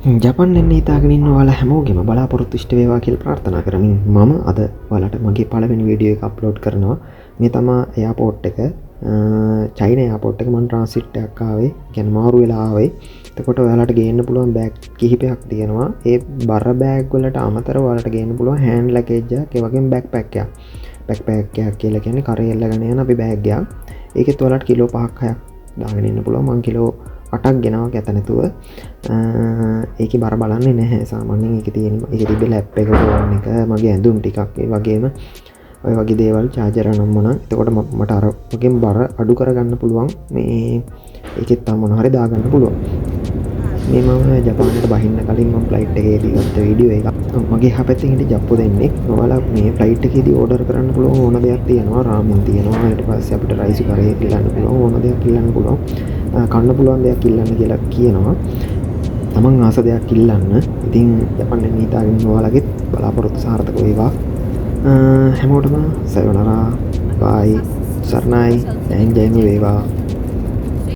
ජපන් එන්න හිතාගෙන ඉන්න ඔයාලා හැමෝගෙම බලාපොරොත්තු ඉෂ්ට වේවා කියලා ප්‍රාර්ථනා කරමින් මම අද ඔයාලට මගේ පළවෙනි වීඩියෝ එක අප්ලෝඩ් කරනවා. මේ තමයි එයාපෝට් එක. චයිනා එයාපෝට් එක මම ට්‍රාන්සිට් එකක් ආවේ. කියන්නේ මාරු වෙලා ආවේ. එතකොට ඔයාලට ගේන්න පුළුවන් බෑග් කිහිපයක් තියෙනවා. ඒ බර බෑග් වලට අමතරව ඔයාලට ගේන්න පුළුවන් හෑන්ඩ් ලගේජ් එකක්, ඒ වගේම බෑක්පැක් එකක්. බෑක්පැක් එකක් කියලා කියන්නේ කරේ එල්ලගෙන යන අපි බෑග් එකක්. ඒකෙත් ඔයාලට කිලෝ 5ක් 6ක් දාගෙන ඉන්න පුළුවන්. මං කිලෝ 8ක් ගෙනවා ගැත නැතුව. ඒක බර බලන්නේ නැහැ සාමාන්‍යයෙන්. ඒක තියෙන ඒක තිබ්බේ ලැප් එක ෆෝන් එක මගේ ඇඳුම් ටිකක් ඒ වගේම ඔය වගේ දේවල් චාර්ජර් නම් මොන. එතකොට මට අර වගේම බර අඩු කරගන්න පුළුවන්. මේ ඒකෙත් තව මොන හරි දාගන්න පුළුවන්. මේ මම ජපානයට බහින්න කලින් මම ෆ්ලයිට් එකේදී ගත්ත වීඩියෝ එක. මගේ හපැත්තෙන් හිටි ජප්පෝ දෙන්නෙක්. ඔයාලා මේ ෆ්ලයිට් එකේදී ඕඩර් කරන්න පුළුවන් ඕන දෙයක් තියෙනවා. රාමෙන් තියෙනවා. ඊට පස්සේ අපිට රයිස් කරේ ඉල්ලන්න පුළුවන්. ඕන දෙයක් ඉල්ලන්න පුළුවන්. කන්න පුළුවන් දෙයක් ඉල්ලන්න කියලා කියනවා. තමන් ආස දෙයක් ඉල්ලන්න. ඉතින් ජපන් එන්න හිතාගෙන ඉන්න ඔයාලගෙත් බලාපොරොත්තු සාර්ථක වේවා. හැමෝටම සයොනරා බයි සර්ණයි ජයෙන් ජයෙන් වේවා.